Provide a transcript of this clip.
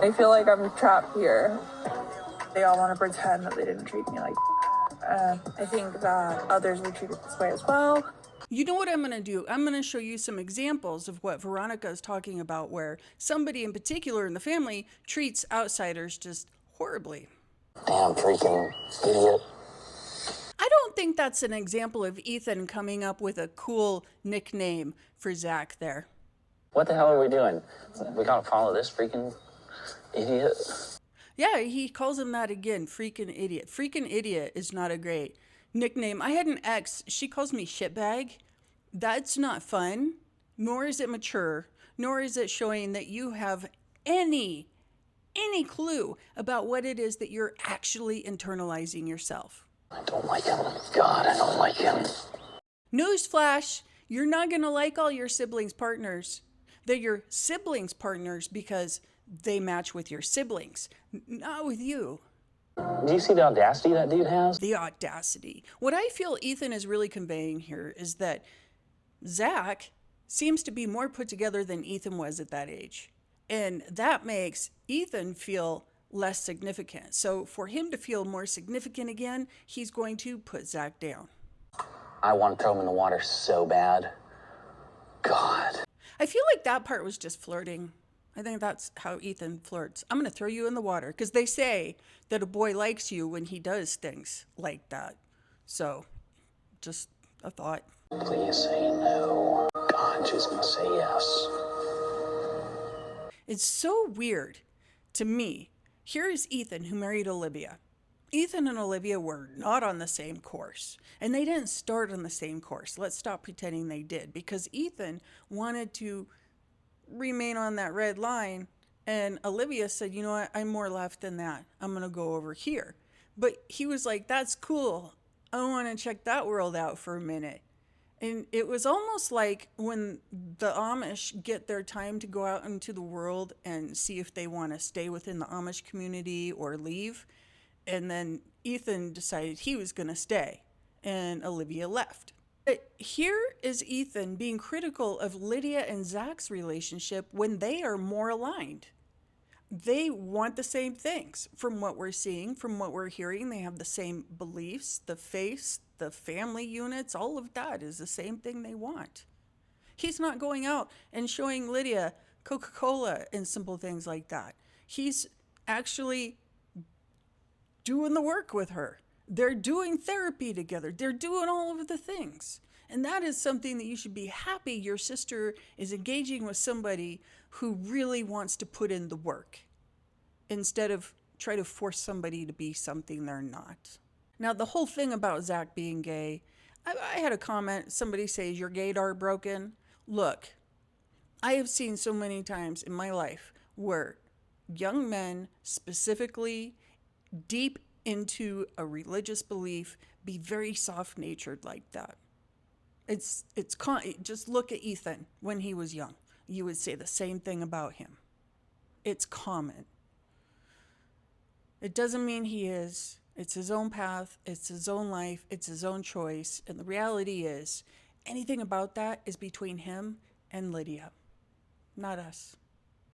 I feel like I'm trapped here. They all want to pretend that they didn't treat me like that. I think that others were treated this way as well. You know what I'm going to do? I'm going to show you some examples of what Veronica is talking about, where somebody in particular in the family treats outsiders just horribly. Damn freaking idiot. I don't think that's an example of Ethan coming up with a cool nickname for Zach there. What the hell are we doing? We gotta follow this freaking idiot? Yeah, he calls him that again, freaking idiot. Freaking idiot is not a great nickname. I had an ex, she calls me shitbag. That's not fun, nor is it mature, nor is it showing that you have any clue about what it is that you're actually internalizing yourself. I don't like him. God, I don't like him. Newsflash, you're not going to like all your siblings' partners. They're your siblings' partners because they match with your siblings, not with you. Do you see the audacity that dude has? The audacity. What I feel Ethan is really conveying here is that Zach seems to be more put together than Ethan was at that age. And that makes Ethan feel less significant. So for him to feel more significant again, he's going to put Zach down. I want to throw him in the water so bad. God. I feel like that part was just flirting. I think that's how Ethan flirts. I'm going to throw you in the water, because they say that a boy likes you when he does things like that. So, just a thought. Please say no. God, she's going to say yes. It's so weird to me. Here is Ethan, who married Olivia. Ethan and Olivia were not on the same course, and they didn't start on the same course. Let's stop pretending they did, because Ethan wanted to remain on that red line, and Olivia said, you know what, I'm more left than that. I'm going to go over here. But he was like, that's cool. I want to check that world out for a minute. And it was almost like when the Amish get their time to go out into the world and see if they want to stay within the Amish community or leave. And then Ethan decided he was going to stay, and Olivia left. But here is Ethan being critical of Lydia and Zach's relationship when they are more aligned. They want the same things. From what we're seeing, from what we're hearing, they have the same beliefs, the faiths, the family units, all of that is the same thing they want. He's not going out and showing Lydia Coca-Cola and simple things like that. He's actually doing the work with her. They're doing therapy together. They're doing all of the things. And that is something that you should be happy your sister is engaging with somebody who really wants to put in the work instead of try to force somebody to be something they're not. Now, the whole thing about Zach being gay, I had a comment, somebody says, your gaydar broken. Look, I have seen so many times in my life where young men, specifically deep into a religious belief, be very soft-natured like that. Just look at Ethan when he was young. You would say the same thing about him. It's common. It doesn't mean he is. It's his own path. It's his own life. It's his own choice. And the reality is, anything about that is between him and Lydia, not us.